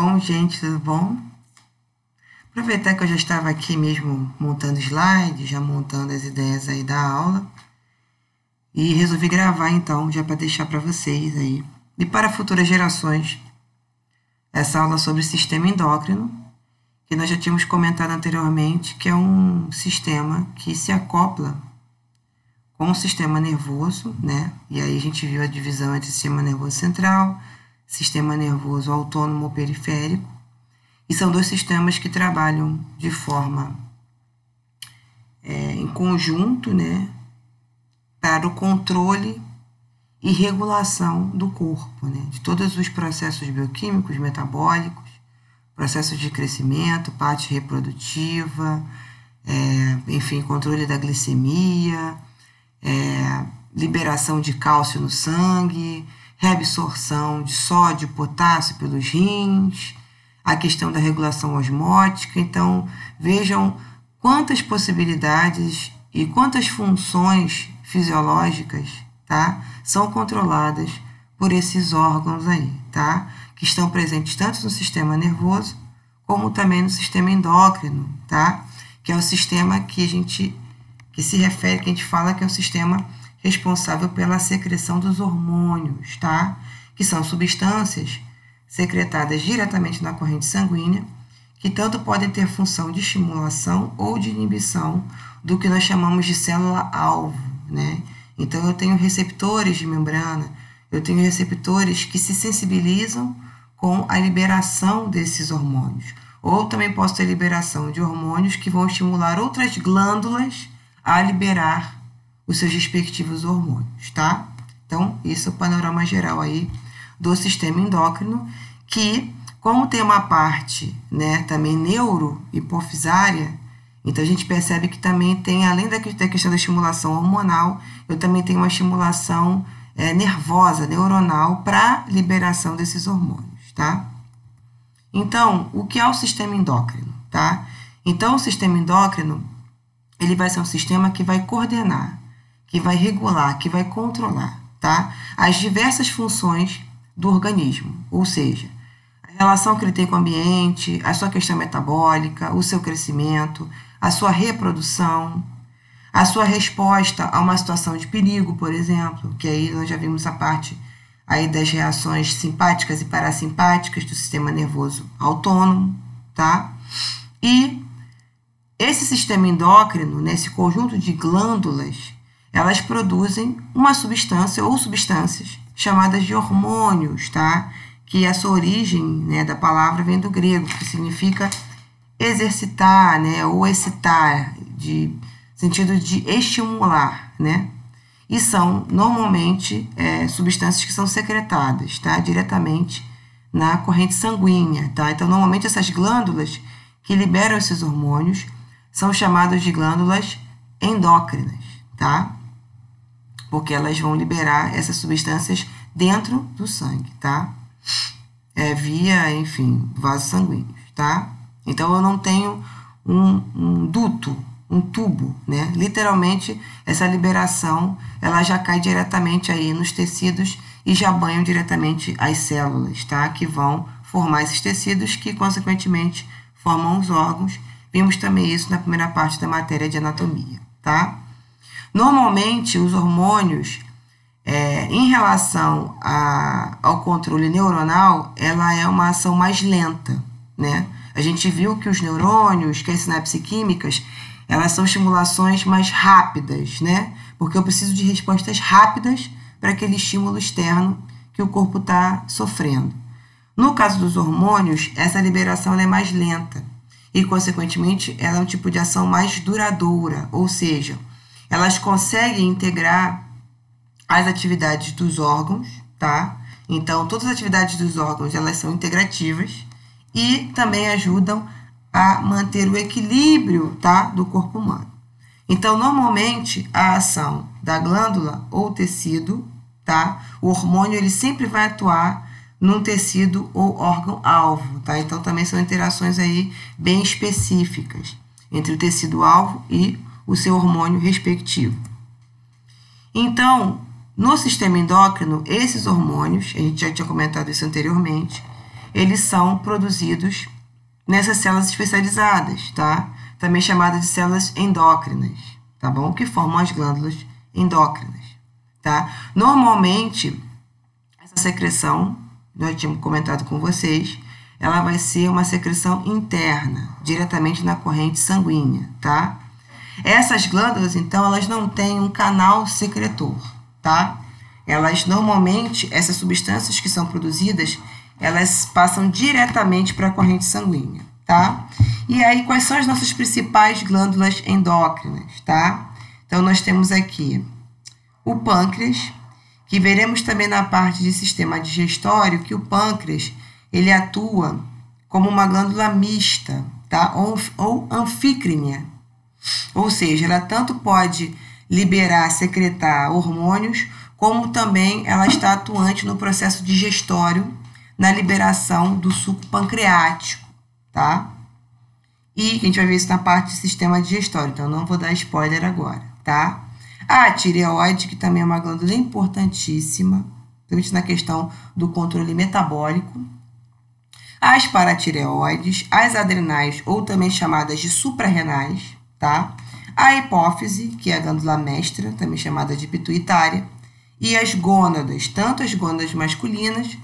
Bom, gente, tudo bom? Aproveitar que eu já estava aqui mesmo montando slides, já montando as ideias aí da aula, e resolvi gravar então, já para deixar para vocês aí, e para futuras gerações, essa aula sobre o sistema endócrino, que nós já tínhamos comentado anteriormente, que é um sistema que se acopla com o sistema nervoso, né? E aí a gente viu a divisão entre sistema nervoso central, sistema nervoso autônomo ou periférico, e são dois sistemas que trabalham de forma em conjunto, né, para o controle e regulação do corpo, né, de todos os processos bioquímicos, metabólicos, processos de crescimento, parte reprodutiva, enfim, controle da glicemia, liberação de cálcio no sangue, reabsorção de sódio e potássio pelos rins, a questão da regulação osmótica. Então, vejam quantas possibilidades e quantas funções fisiológicas, tá, são controladas por esses órgãos aí, tá, que estão presentes tanto no sistema nervoso como também no sistema endócrino, tá, que é o sistema que a gente fala que é o sistema responsável pela secreção dos hormônios, tá, que são substâncias secretadas diretamente na corrente sanguínea, que tanto podem ter função de estimulação ou de inibição do que nós chamamos de célula-alvo, né? Então, eu tenho receptores de membrana, eu tenho receptores que se sensibilizam com a liberação desses hormônios. Ou também posso ter liberação de hormônios que vão estimular outras glândulas a liberar os seus respectivos hormônios, tá? Então, isso é o panorama geral aí do sistema endócrino, que, como tem uma parte, né, também neurohipofisária, então a gente percebe que também tem, além da questão da estimulação hormonal, eu também tenho uma estimulação nervosa, neuronal, para liberação desses hormônios, tá? Então, o que é o sistema endócrino, tá? Então, o sistema endócrino, ele vai ser um sistema que vai coordenar, que vai regular, que vai controlar, tá, as diversas funções do organismo, ou seja, a relação que ele tem com o ambiente, a sua questão metabólica, o seu crescimento, a sua reprodução, a sua resposta a uma situação de perigo, por exemplo, que aí nós já vimos a parte aí das reações simpáticas e parasimpáticas do sistema nervoso autônomo, tá? E esse sistema endócrino, nesse conjunto de glândulas, elas produzem uma substância ou substâncias chamadas de hormônios, tá? Que a sua origem, né, da palavra vem do grego, que significa exercitar, né, ou excitar, de sentido de estimular, né? E são, normalmente, substâncias que são secretadas, tá? Diretamente na corrente sanguínea, tá? Então, normalmente, essas glândulas que liberam esses hormônios são chamadas de glândulas endócrinas, tá? Porque elas vão liberar essas substâncias dentro do sangue, tá? Via, enfim, vasos sanguíneos, tá? Então, eu não tenho um duto, um tubo, né? Literalmente, essa liberação, ela já cai diretamente aí nos tecidos e já banham diretamente as células, tá? Que vão formar esses tecidos que, consequentemente, formam os órgãos. Vimos também isso na primeira parte da matéria de anatomia, tá? Normalmente, os hormônios, em relação ao controle neuronal, ela é uma ação mais lenta, né? A gente viu que os neurônios, que as sinapses químicas, elas são estimulações mais rápidas, né? Porque eu preciso de respostas rápidas para aquele estímulo externo que o corpo está sofrendo. No caso dos hormônios, essa liberação ela é mais lenta e, consequentemente, ela é um tipo de ação mais duradoura, ou seja, elas conseguem integrar as atividades dos órgãos, tá? Então, todas as atividades dos órgãos, elas são integrativas e também ajudam a manter o equilíbrio, tá, do corpo humano. Então, normalmente, a ação da glândula ou tecido, tá? O hormônio, ele sempre vai atuar num tecido ou órgão-alvo, tá? Então, também são interações aí bem específicas entre o tecido-alvo e o seu hormônio respectivo. Então, no sistema endócrino, esses hormônios, a gente já tinha comentado isso anteriormente, eles são produzidos nessas células especializadas, tá? Também chamadas de células endócrinas, tá bom? Que formam as glândulas endócrinas, tá? Normalmente, essa secreção, nós tínhamos comentado com vocês, ela vai ser uma secreção interna, diretamente na corrente sanguínea, tá? Essas glândulas, então, elas não têm um canal secretor, tá? Elas, normalmente, essas substâncias que são produzidas, elas passam diretamente para a corrente sanguínea, tá? E aí, quais são as nossas principais glândulas endócrinas, tá? Então, nós temos aqui o pâncreas, que veremos também na parte de sistema digestório, que o pâncreas, ele atua como uma glândula mista, tá? Ou anfícrine, ou seja, ela tanto pode liberar, secretar hormônios, como também ela está atuante no processo digestório, na liberação do suco pancreático, tá? E a gente vai ver isso na parte de sistema digestório, então não vou dar spoiler agora, tá? A tireoide, que também é uma glândula importantíssima, principalmente na questão do controle metabólico. As paratireoides, as adrenais, ou também chamadas de suprarrenais, tá? A hipófise, que é a glândula mestra, também chamada de pituitária, e as gônadas, tanto as gônadas masculinas,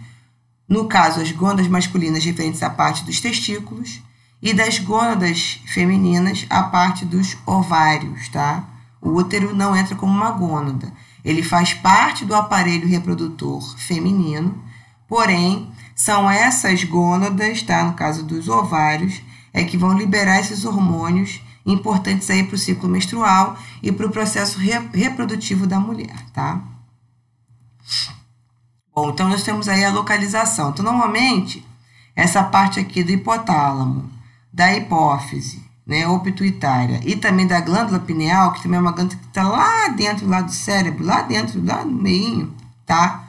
no caso, as gônadas masculinas referentes à parte dos testículos, e das gônadas femininas, a parte dos ovários, tá? O útero não entra como uma gônada. Ele faz parte do aparelho reprodutor feminino, porém, são essas gônadas, tá? No caso dos ovários, é que vão liberar esses hormônios importantes aí para o ciclo menstrual e para o processo reprodutivo da mulher, tá? Bom, então nós temos aí a localização. Então, normalmente, essa parte aqui do hipotálamo, da hipófise, né, ou pituitária, e também da glândula pineal, que também é uma glândula que está lá dentro, lá do cérebro, lá dentro, lá no meinho, tá?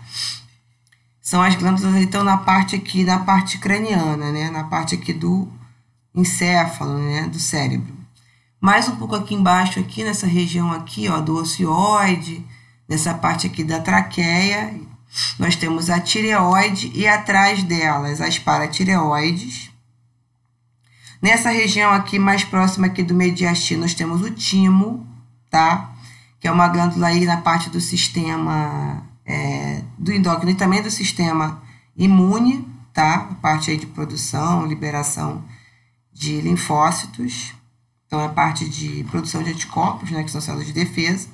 São as glândulas que estão na parte aqui, na parte craniana, né, na parte aqui do encéfalo, né, do cérebro. Mais um pouco aqui embaixo, aqui nessa região aqui, ó, do ocioide, nessa parte aqui da traqueia, nós temos a tireoide e atrás delas as paratireoides. Nessa região aqui, mais próxima aqui do mediastino, nós temos o timo, tá? Que é uma glândula aí na parte do sistema do endócrino e também do sistema imune, tá? A parte aí de produção, liberação de linfócitos. Então, é a parte de produção de anticorpos, né? Que são células de defesa.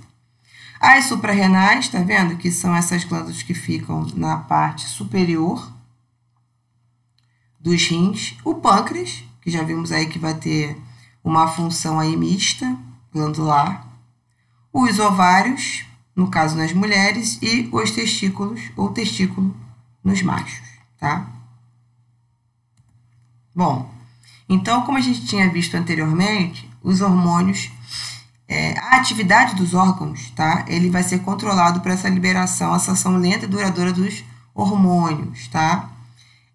As suprarrenais, tá vendo? Que são essas glândulas que ficam na parte superior dos rins. O pâncreas, que já vimos aí que vai ter uma função aí mista, glandular. Os ovários, no caso nas mulheres, e os testículos, ou testículo, nos machos, tá? Bom, então, como a gente tinha visto anteriormente, os hormônios... a atividade dos órgãos, tá? Ele vai ser controlado por essa liberação, essa ação lenta e duradoura dos hormônios, tá?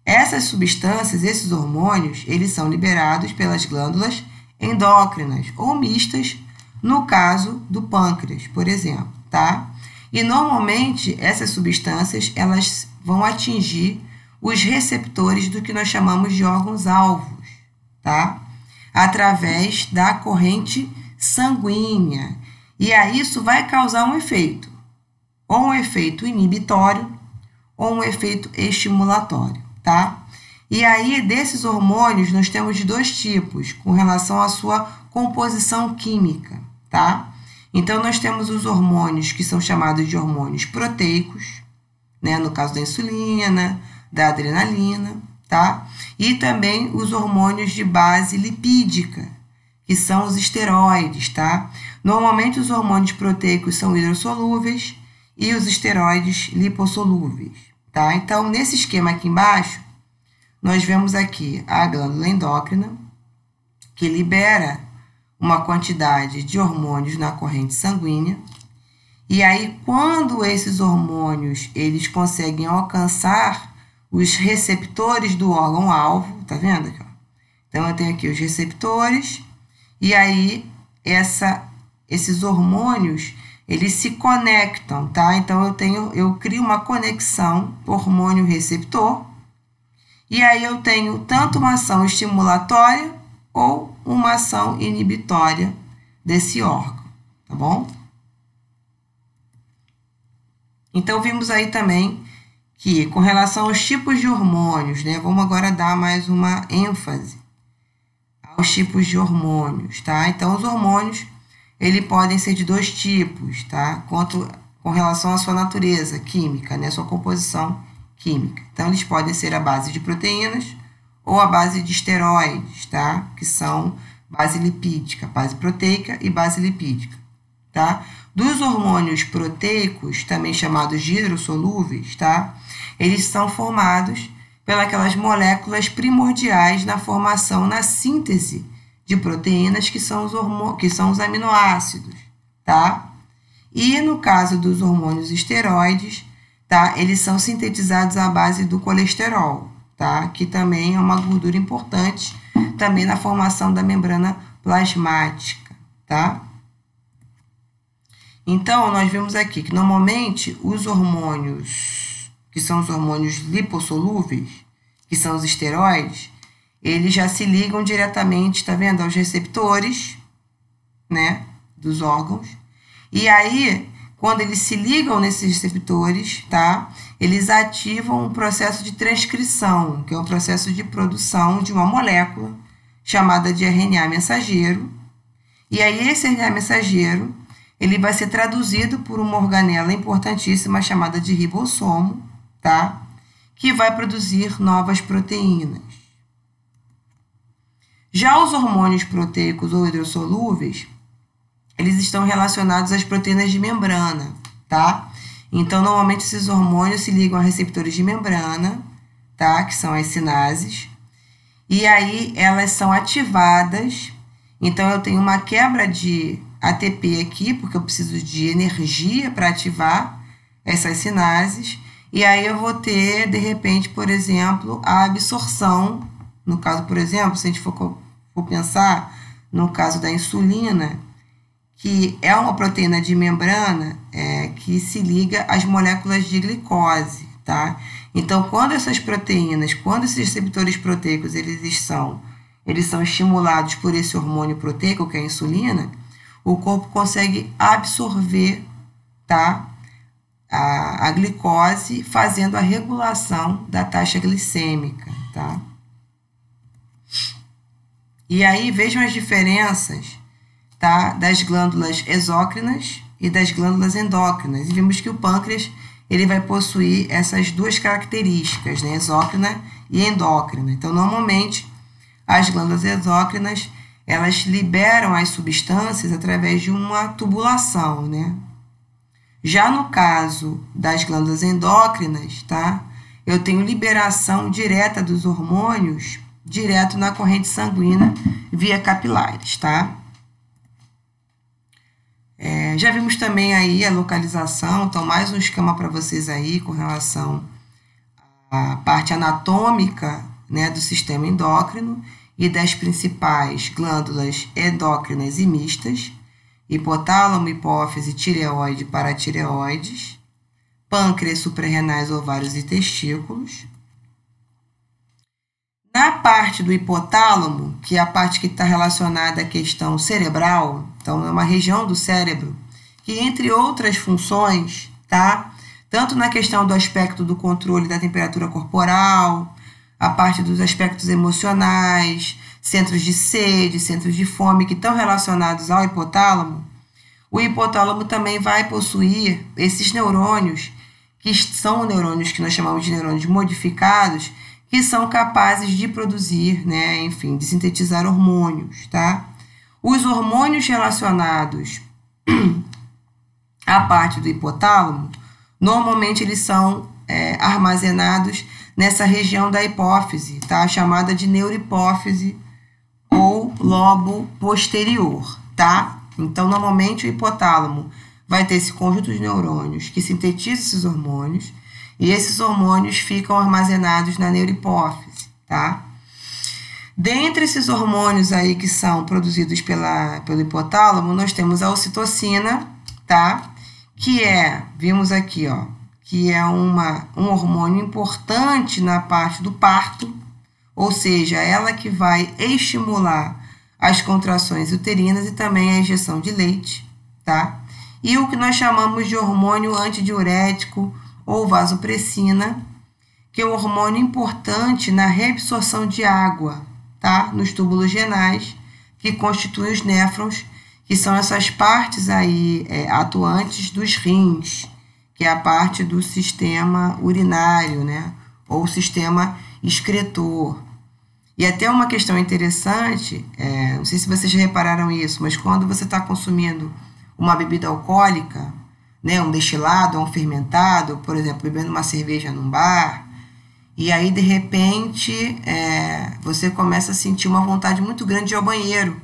Essas substâncias, esses hormônios, eles são liberados pelas glândulas endócrinas ou mistas, no caso do pâncreas, por exemplo, tá? E normalmente essas substâncias, elas vão atingir os receptores do que nós chamamos de órgãos-alvos, tá? Através da corrente sanguínea. E aí isso vai causar um efeito, ou um efeito inibitório, ou um efeito estimulatório, tá? E aí, desses hormônios, nós temos de dois tipos, com relação à sua composição química, tá? Então, nós temos os hormônios que são chamados de hormônios proteicos, né? No caso da insulina, da adrenalina, tá? E também os hormônios de base lipídica, que são os esteroides, tá? Normalmente os hormônios proteicos são hidrossolúveis e os esteroides lipossolúveis, tá? Então, nesse esquema aqui embaixo, nós vemos aqui a glândula endócrina, que libera uma quantidade de hormônios na corrente sanguínea, e aí, quando esses hormônios, eles conseguem alcançar os receptores do órgão-alvo, tá vendo aqui, ó? Então, eu tenho aqui os receptores, e aí, esses hormônios, eles se conectam, tá? Então, eu crio uma conexão hormônio-receptor, E aí eu tenho tanto uma ação estimulatória ou uma ação inibitória desse órgão, tá bom? Então, vimos aí também que, com relação aos tipos de hormônios, né, vamos agora dar mais uma ênfase aos tipos de hormônios, tá? Então, os hormônios, eles podem ser de dois tipos, tá? Com relação à sua natureza química, né, sua composição química. Então, eles podem ser a base de proteínas ou a base de esteroides, tá? Que são base lipídica, base proteica e base lipídica, tá? Dos hormônios proteicos, também chamados de hidrossolúveis, tá? Eles são formados pelas moléculas primordiais na formação, na síntese de proteínas, que são os aminoácidos, tá? E no caso dos hormônios esteroides, tá? Eles são sintetizados à base do colesterol, tá? Que também é uma gordura importante também na formação da membrana plasmática, tá? Então, nós vimos aqui que normalmente os hormônios, que são os hormônios lipossolúveis, que são os esteroides, eles já se ligam diretamente, tá vendo, aos receptores, né, dos órgãos. E aí, quando eles se ligam nesses receptores, tá, eles ativam um processo de transcrição, que é o processo de produção de uma molécula chamada de RNA mensageiro. E aí, esse RNA mensageiro, ele vai ser traduzido por uma organela importantíssima chamada de ribossomo, tá? Que vai produzir novas proteínas. Já os hormônios proteicos ou hidrossolúveis, eles estão relacionados às proteínas de membrana, tá? Então, normalmente, esses hormônios se ligam a receptores de membrana, tá? Que são as sinases. E aí, elas são ativadas. Então, eu tenho uma quebra de ATP aqui, porque eu preciso de energia para ativar essas sinases. E aí, eu vou ter, de repente, por exemplo, a absorção. No caso, por exemplo, se a gente for pensar no caso da insulina, que é uma proteína de membrana que se liga às moléculas de glicose, tá? Então, quando essas proteínas, quando esses receptores proteicos, eles são estimulados por esse hormônio proteico, que é a insulina, o corpo consegue absorver, tá, a glicose, fazendo a regulação da taxa glicêmica, tá? E aí, vejam as diferenças, tá, das glândulas exócrinas e das glândulas endócrinas. E vimos que o pâncreas, ele vai possuir essas duas características, né, exócrina e endócrina. Então, normalmente, as glândulas exócrinas, elas liberam as substâncias através de uma tubulação, né? Já no caso das glândulas endócrinas, tá, eu tenho liberação direta dos hormônios direto na corrente sanguínea via capilares, tá? Já vimos também aí a localização, então mais um esquema para vocês aí com relação à parte anatômica, né, do sistema endócrino e das principais glândulas endócrinas e mistas: hipotálamo, hipófise, tireoide, paratireoides, pâncreas, suprarrenais, ovários e testículos. Na parte do hipotálamo, que é a parte que está relacionada à questão cerebral, então é uma região do cérebro que, entre outras funções, tá, tanto na questão do aspecto do controle da temperatura corporal, a parte dos aspectos emocionais, centros de sede, centros de fome, que estão relacionados ao hipotálamo, o hipotálamo também vai possuir esses neurônios, que são neurônios que nós chamamos de neurônios modificados, que são capazes de produzir, né, enfim, de sintetizar hormônios, tá? Os hormônios relacionados à parte do hipotálamo, normalmente eles são armazenados nessa região da hipófise, tá? Chamada de neurohipófise ou lobo posterior, tá? Então, normalmente o hipotálamo vai ter esse conjunto de neurônios que sintetiza esses hormônios, e esses hormônios ficam armazenados na neurohipófise, tá? Dentre esses hormônios aí que são produzidos pelo hipotálamo, nós temos a ocitocina, tá? Que vimos aqui, ó, que é um hormônio importante na parte do parto, ou seja, ela que vai estimular as contrações uterinas e também a injeção de leite, tá? E o que nós chamamos de hormônio antidiurético ou vasopressina, que é um hormônio importante na reabsorção de água, tá? Nos túbulos renais, que constituem os néfrons, que são essas partes aí atuantes dos rins, que é a parte do sistema urinário, né? Ou sistema excretor. E até uma questão interessante, não sei se vocês repararam isso, mas quando você está consumindo uma bebida alcoólica, né, um destilado ou um fermentado, por exemplo, bebendo uma cerveja num bar, e aí de repente você começa a sentir uma vontade muito grande de ir ao banheiro.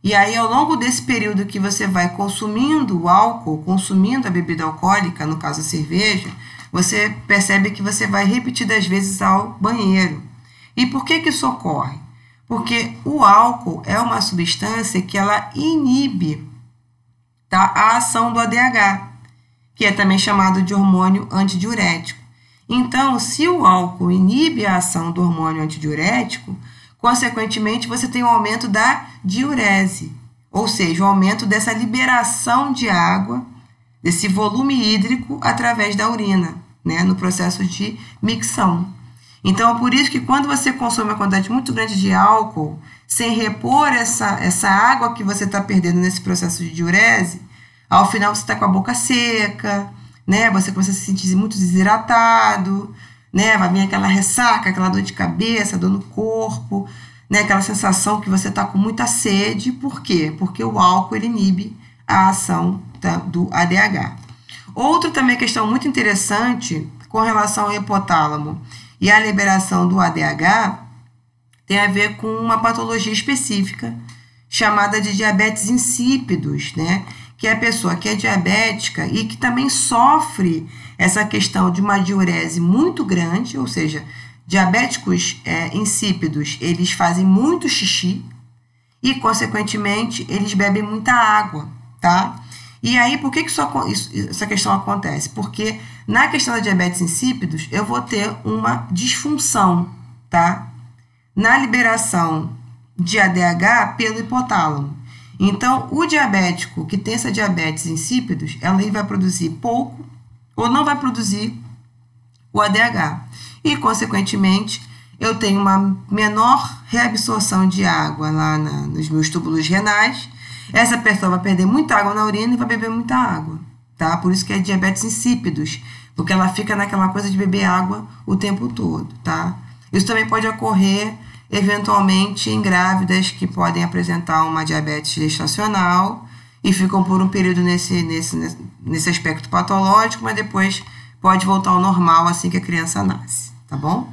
E aí ao longo desse período que você vai consumindo o álcool, consumindo a bebida alcoólica, no caso a cerveja, você percebe que você vai repetidas vezes ao banheiro. E por que isso ocorre? Porque o álcool é uma substância que ela inibe, tá, a ação do ADH, que é também chamado de hormônio antidiurético. Então, se o álcool inibe a ação do hormônio antidiurético, consequentemente você tem um aumento da diurese, ou seja, o aumento dessa liberação de água, desse volume hídrico através da urina, né, no processo de micção. Então, é por isso que quando você consome uma quantidade muito grande de álcool, sem repor essa água que você está perdendo nesse processo de diurese, ao final você está com a boca seca, né? Você começa a se sentir muito desidratado, né? Vai vir aquela ressaca, aquela dor de cabeça, dor no corpo, né? Aquela sensação que você está com muita sede. Por quê? Porque o álcool ele inibe a ação do ADH. Outra também questão muito interessante com relação ao hipotálamo e a liberação do ADH tem a ver com uma patologia específica chamada de diabetes insípidos, né? Que é a pessoa que é diabética e que também sofre essa questão de uma diurese muito grande, ou seja, diabéticos insípidos, eles fazem muito xixi e, consequentemente, eles bebem muita água, tá? E aí, por que essa questão acontece? Porque na questão da diabetes insípidos, eu vou ter uma disfunção, tá? Na liberação de ADH pelo hipotálamo. Então, o diabético que tem essa diabetes insípidos, ela vai produzir pouco ou não vai produzir o ADH. E, consequentemente, eu tenho uma menor reabsorção de água lá nos meus túbulos renais. Essa pessoa vai perder muita água na urina e vai beber muita água, tá? Por isso que é diabetes insípidos, porque ela fica naquela coisa de beber água o tempo todo, tá? Isso também pode ocorrer, eventualmente, em grávidas que podem apresentar uma diabetes gestacional e ficam por um período nesse aspecto patológico, mas depois pode voltar ao normal assim que a criança nasce, tá bom?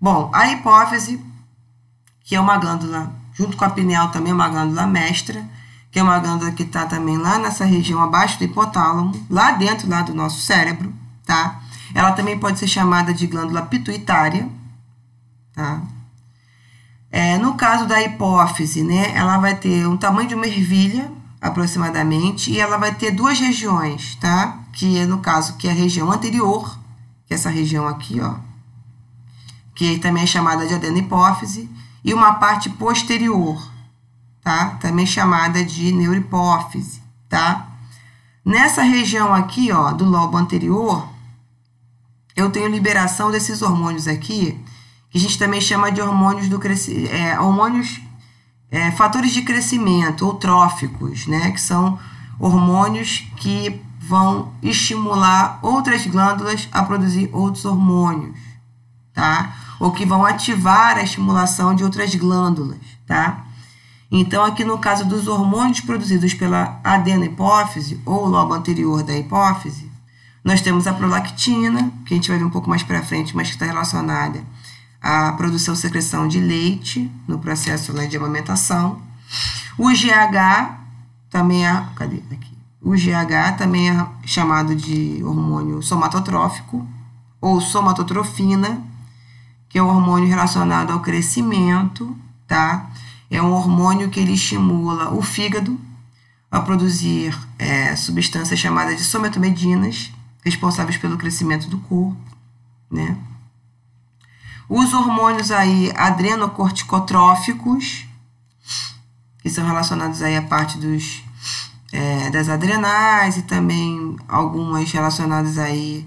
Bom, a hipófise, que é uma glândula, junto com a pineal também é uma glândula mestra, que é uma glândula que está também lá nessa região abaixo do hipotálamo, lá dentro lá do nosso cérebro, tá? Ela também pode ser chamada de glândula pituitária, tá? No caso da hipófise, né, ela vai ter um tamanho de uma ervilha, aproximadamente, e ela vai ter duas regiões, tá? Que é, no caso, que é a região anterior, que é essa região aqui, ó, que também é chamada de adenohipófise, e uma parte posterior, tá? Também chamada de neurohipófise, tá? Nessa região aqui, ó, do lobo anterior, eu tenho liberação desses hormônios aqui, que a gente também chama de hormônios fatores de crescimento ou tróficos, né? Que são hormônios que vão estimular outras glândulas a produzir outros hormônios, tá? Ou que vão ativar a estimulação de outras glândulas, tá? Então, aqui no caso dos hormônios produzidos pela adenohipófise ou lobo anterior da hipófise, nós temos a prolactina, que a gente vai ver um pouco mais para frente, mas que está relacionada à produção e secreção de leite no processo, né, de amamentação. O GH também O GH também é chamado de hormônio somatotrófico ou somatotrofina, que é um hormônio relacionado ao crescimento, tá? É um hormônio que ele estimula o fígado a produzir substâncias chamadas de sometomedinas, responsáveis pelo crescimento do corpo, né? Os hormônios aí adrenocorticotróficos, que são relacionados aí à parte das adrenais e também algumas relacionadas aí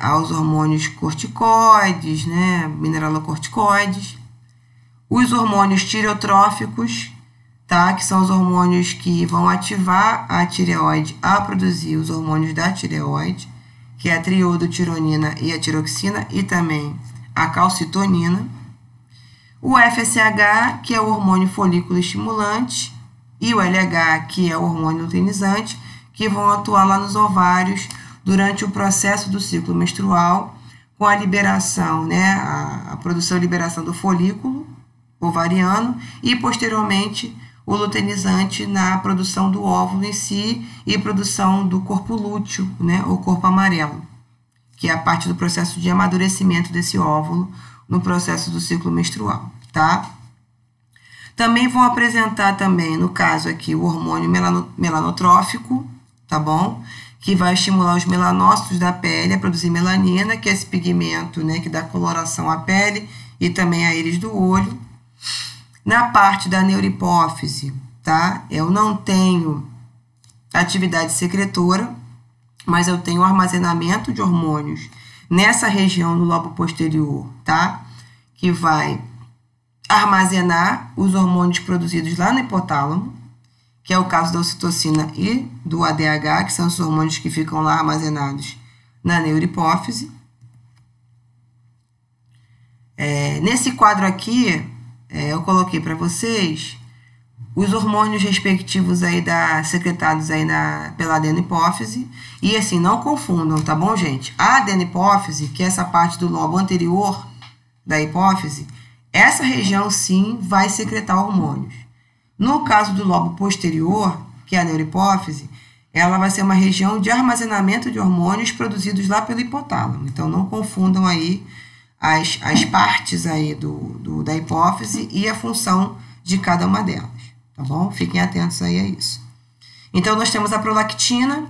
aos hormônios corticoides, né, mineralocorticoides. Os hormônios tireotróficos, tá, que são os hormônios que vão ativar a tireoide a produzir os hormônios da tireoide, que é a triodotironina e a tiroxina, e também a calcitonina. O FSH, que é o hormônio folículo estimulante, e o LH, que é o hormônio luteinizante, que vão atuar lá nos ovários durante o processo do ciclo menstrual, com a liberação, né, a produção e liberação do folículo ovariano e, posteriormente, o luteinizante na produção do óvulo em si e produção do corpo lúteo, né, ou corpo amarelo, que é a parte do processo de amadurecimento desse óvulo no processo do ciclo menstrual, tá? Também vão apresentar também, no caso aqui, o hormônio melanotrófico, tá bom? Que vai estimular os melanócitos da pele a produzir melanina, que é esse pigmento, né, que dá coloração à pele e também à íris do olho. Na parte da neurohipófise, tá? Eu não tenho atividade secretora, mas eu tenho armazenamento de hormônios nessa região do lobo posterior, tá? Que vai armazenar os hormônios produzidos lá no hipotálamo, que é o caso da ocitocina e do ADH, que são os hormônios que ficam lá armazenados na neurohipófise. Nesse quadro aqui, eu coloquei para vocês os hormônios respectivos aí secretados aí pela adenohipófise. E assim, não confundam, tá bom, gente? A adenohipófise, que é essa parte do lobo anterior da hipófise, essa região sim vai secretar hormônios. No caso do lobo posterior, que é a neurohipófise, ela vai ser uma região de armazenamento de hormônios produzidos lá pelo hipotálamo. Então, não confundam aí as partes aí da hipófise e a função de cada uma delas, tá bom? Fiquem atentos aí a isso. Então, nós temos a prolactina,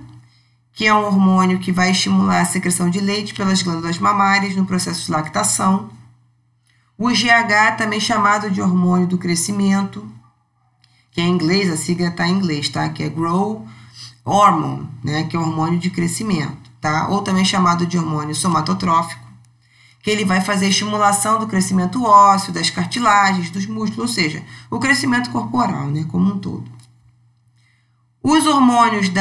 que é um hormônio que vai estimular a secreção de leite pelas glândulas mamárias no processo de lactação. O GH, também chamado de hormônio do crescimento, que em inglês, a sigla está em inglês, tá? Que é Growth Hormone, né? Que é o hormônio de crescimento, tá? Ou também chamado de hormônio somatotrófico, que ele vai fazer a estimulação do crescimento ósseo, das cartilagens, dos músculos, ou seja, o crescimento corporal, né? Como um todo. Os hormônios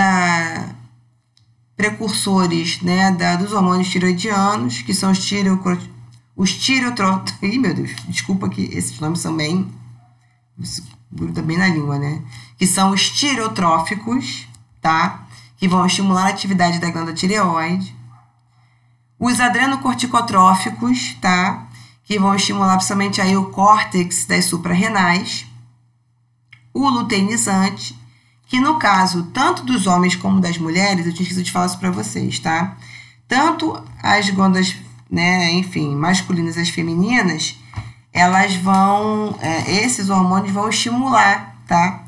precursores, né? Dos hormônios tiroidianos, que são os tireotróficos. Ih, meu Deus, desculpa que esses nomes são bem... gruda bem na língua, né? Que são os tireotróficos, tá? Que vão estimular a atividade da glândula tireoide. Os adrenocorticotróficos, tá? Que vão estimular principalmente aí o córtex das suprarrenais. O luteinizante, que no caso, tanto dos homens como das mulheres, eu tinha esquecido de falar isso para vocês, tá? Tanto as glândulas, né, enfim, masculinas e as femininas, elas vão, esses hormônios vão estimular, tá?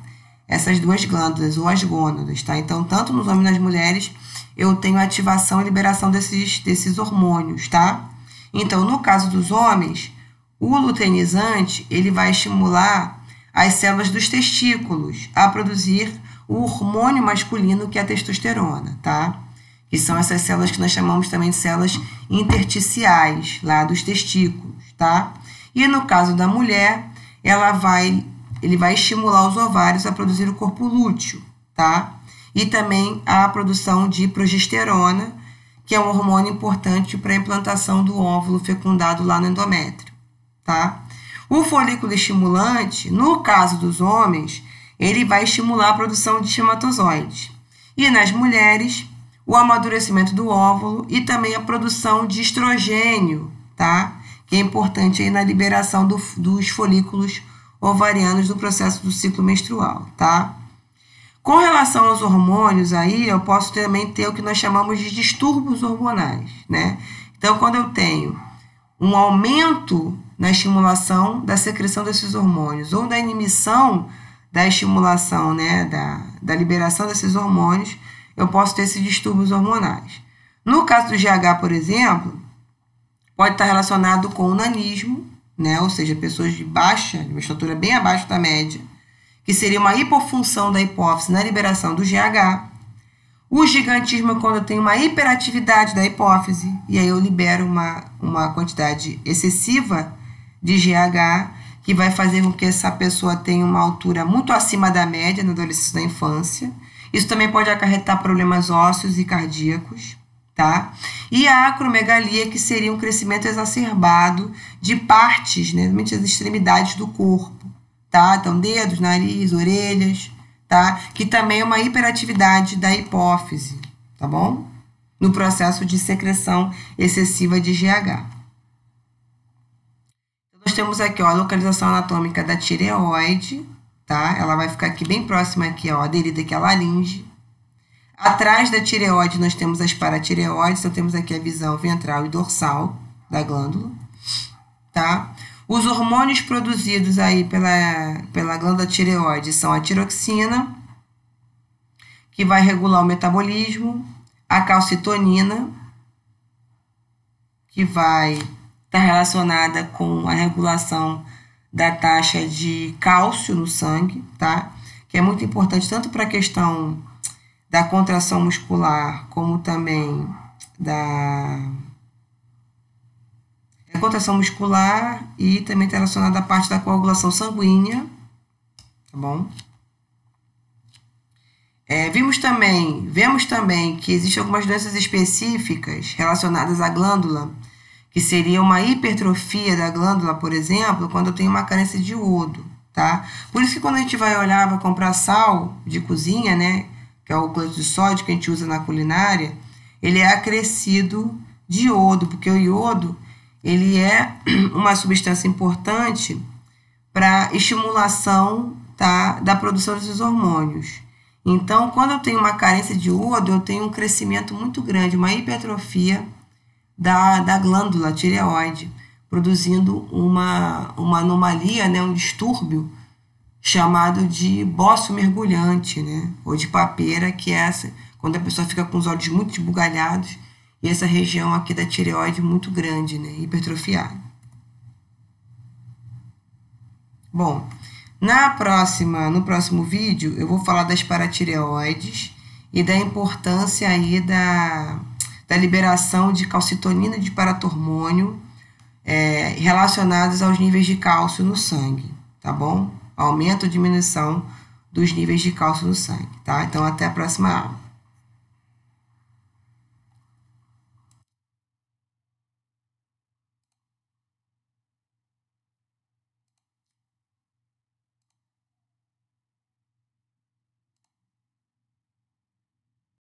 Essas duas glândulas, ou as gônadas, tá? Então, tanto nos homens e nas mulheres, eu tenho ativação e liberação desses hormônios, tá? Então, no caso dos homens, o luteinizante, ele vai estimular as células dos testículos a produzir o hormônio masculino, que é a testosterona, tá? Que são essas células que nós chamamos também de células intersticiais, lá dos testículos, tá? E no caso da mulher, ele vai estimular os ovários a produzir o corpo lúteo, tá? E também a produção de progesterona, que é um hormônio importante para a implantação do óvulo fecundado lá no endométrio, tá? O folículo estimulante, no caso dos homens, ele vai estimular a produção de espermatozoides. E nas mulheres, o amadurecimento do óvulo e também a produção de estrogênio, tá? Que é importante aí na liberação dos folículos ovarianos do processo do ciclo menstrual, tá? Com relação aos hormônios aí, eu posso também ter o que nós chamamos de distúrbios hormonais, né? Então, quando eu tenho um aumento na estimulação da secreção desses hormônios ou da inibição da estimulação, né, da liberação desses hormônios, eu posso ter esses distúrbios hormonais. No caso do GH, por exemplo, pode estar relacionado com o nanismo, né? Ou seja, pessoas de uma estatura bem abaixo da média, que seria uma hipofunção da hipófise na liberação do GH. O gigantismo é quando eu tenho uma hiperatividade da hipófise, e aí eu libero uma quantidade excessiva de GH, que vai fazer com que essa pessoa tenha uma altura muito acima da média na adolescência e na infância. Isso também pode acarretar problemas ósseos e cardíacos, tá? E a acromegalia, que seria um crescimento exacerbado de partes, né, das extremidades do corpo, tá? Então, dedos, nariz, orelhas, tá? Que também é uma hiperatividade da hipófise, tá bom? No processo de secreção excessiva de GH. Então, nós temos aqui, ó, a localização anatômica da tireoide, tá? Ela vai ficar aqui bem próxima aqui, ó, aderida aqui à laringe. Atrás da tireoide nós temos as paratireoides, então temos aqui a visão ventral e dorsal da glândula, tá? Os hormônios produzidos aí pela glândula tireoide são a tiroxina, que vai regular o metabolismo, a calcitonina, que vai estar relacionada com a regulação da taxa de cálcio no sangue, tá? Que é muito importante tanto para a questão da contração muscular, como também da contração muscular, e também está relacionada à parte da coagulação sanguínea, tá bom? Vemos também que existem algumas doenças específicas relacionadas à glândula, que seria uma hipertrofia da glândula, por exemplo, quando eu tenho uma carência de iodo, tá? Por isso que quando a gente vai olhar para comprar sal de cozinha, né, que é o cloreto de sódio que a gente usa na culinária, ele é acrescido de iodo, porque o iodo ele é uma substância importante para estimulação, tá, da produção desses hormônios. Então, quando eu tenho uma carência de iodo, eu tenho um crescimento muito grande, uma hipertrofia da glândula tireoide, produzindo uma anomalia, né, um distúrbio chamado de bócio mergulhante, né, ou de papeira, que é essa, quando a pessoa fica com os olhos muito esbugalhados e essa região aqui da tireoide muito grande, né, hipertrofiada. Bom, no próximo vídeo eu vou falar das paratireoides e da importância aí da liberação de calcitonina e de paratormônio relacionados aos níveis de cálcio no sangue, tá bom? Aumento ou diminuição dos níveis de cálcio no sangue, tá? Então, até a próxima aula.